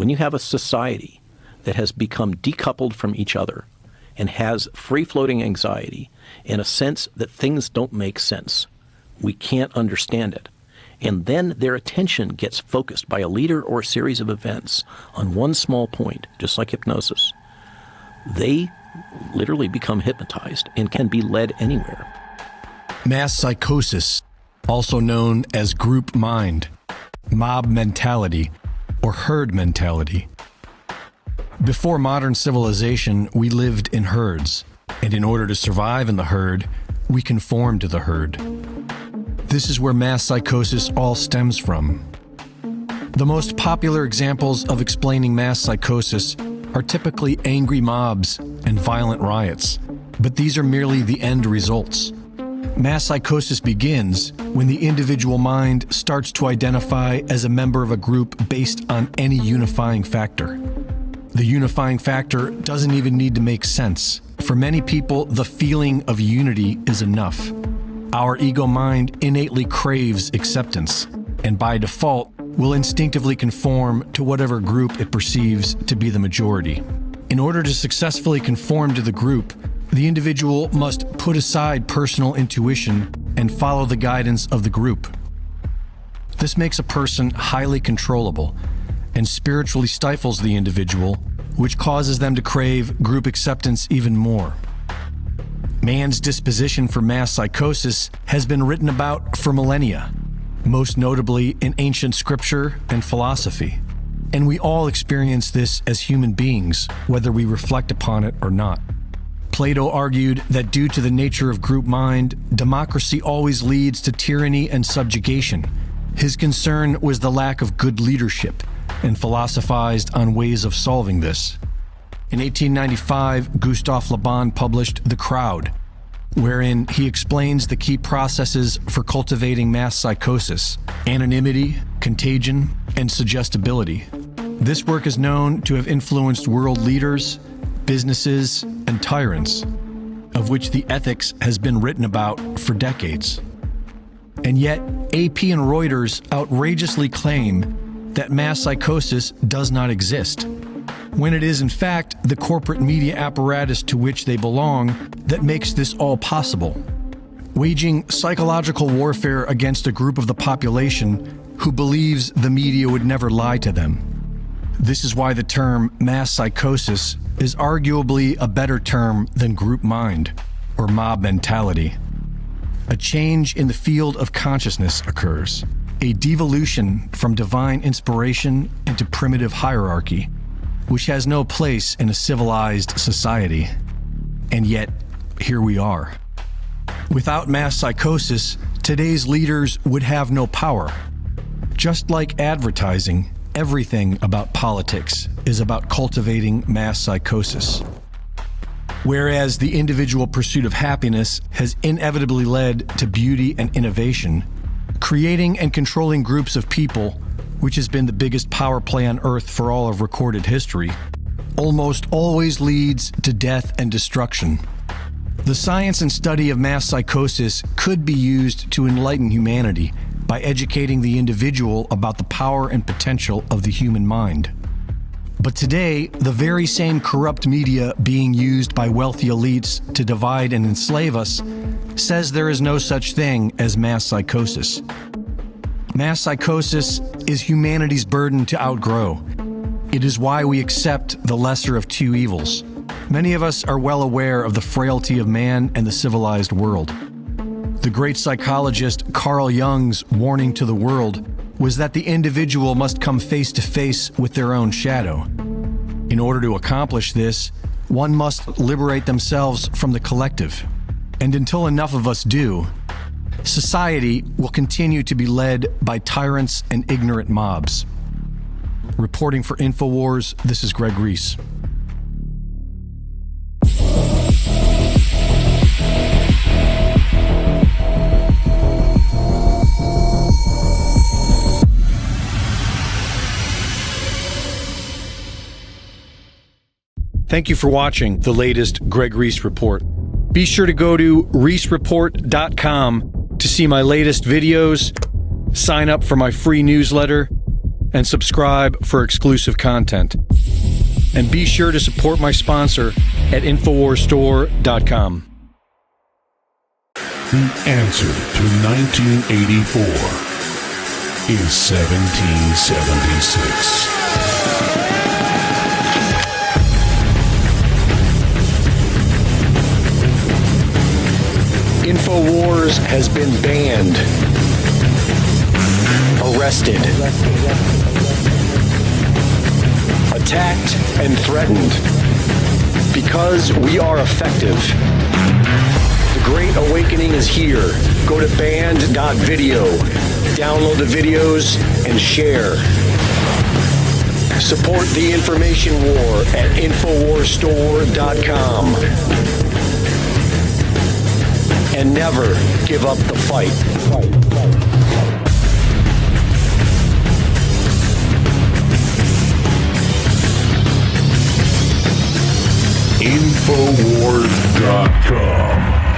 When you have a society that has become decoupled from each other and has free-floating anxiety and a sense that things don't make sense, we can't understand it, and then their attention gets focused by a leader or a series of events on one small point, just like hypnosis, they literally become hypnotized and can be led anywhere. Mass psychosis, also known as group mind, mob mentality, or herd mentality. Before modern civilization, we lived in herds, and in order to survive in the herd, we conformed to the herd. This is where mass psychosis all stems from. The most popular examples of explaining mass psychosis are typically angry mobs and violent riots, but these are merely the end results. Mass psychosis begins when the individual mind starts to identify as a member of a group based on any unifying factor. The unifying factor doesn't even need to make sense. For many people, the feeling of unity is enough. Our ego mind innately craves acceptance, and by default, will instinctively conform to whatever group it perceives to be the majority. In order to successfully conform to the group, the individual must put aside personal intuition and follow the guidance of the group. This makes a person highly controllable and spiritually stifles the individual, which causes them to crave group acceptance even more. Man's disposition for mass psychosis has been written about for millennia, most notably in ancient scripture and philosophy. And we all experience this as human beings, whether we reflect upon it or not. Plato argued that due to the nature of group mind, democracy always leads to tyranny and subjugation. His concern was the lack of good leadership, and philosophized on ways of solving this. In 1895, Gustave Le Bon published The Crowd, wherein he explains the key processes for cultivating mass psychosis: anonymity, contagion, and suggestibility. This work is known to have influenced world leaders, businesses, and tyrants, of which the ethics has been written about for decades. And yet, AP and Reuters outrageously claim that mass psychosis does not exist, when it is in fact the corporate media apparatus to which they belong that makes this all possible, waging psychological warfare against a group of the population who believes the media would never lie to them. This is why the term mass psychosis is arguably a better term than group mind or mob mentality. A change in the field of consciousness occurs, a devolution from divine inspiration into primitive hierarchy, which has no place in a civilized society. And yet, here we are. Without mass psychosis, today's leaders would have no power. Just like advertising, everything about politics is about cultivating mass psychosis. Whereas the individual pursuit of happiness has inevitably led to beauty and innovation, creating and controlling groups of people, which has been the biggest power play on Earth for all of recorded history, almost always leads to death and destruction. The science and study of mass psychosis could be used to enlighten humanity by educating the individual about the power and potential of the human mind. But today, the very same corrupt media being used by wealthy elites to divide and enslave us says there is no such thing as mass psychosis. Mass psychosis is humanity's burden to outgrow. It is why we accept the lesser of two evils. Many of us are well aware of the frailty of man and the civilized world. The great psychologist Carl Jung's warning to the world was that the individual must come face to face with their own shadow. In order to accomplish this, one must liberate themselves from the collective. And until enough of us do, society will continue to be led by tyrants and ignorant mobs. Reporting for InfoWars, this is Greg Reese. Thank you for watching the latest Greg Reese Report. Be sure to go to reesereport.com to see my latest videos, sign up for my free newsletter, and subscribe for exclusive content. And be sure to support my sponsor at InfoWarsStore.com. The answer to 1984 is 1776. InfoWars has been banned, arrested, attacked, and threatened because we are effective. The Great Awakening is here. Go to banned.video, download the videos, and share. Support the information war at InfoWarsStore.com. And never give up the fight. Infowars.com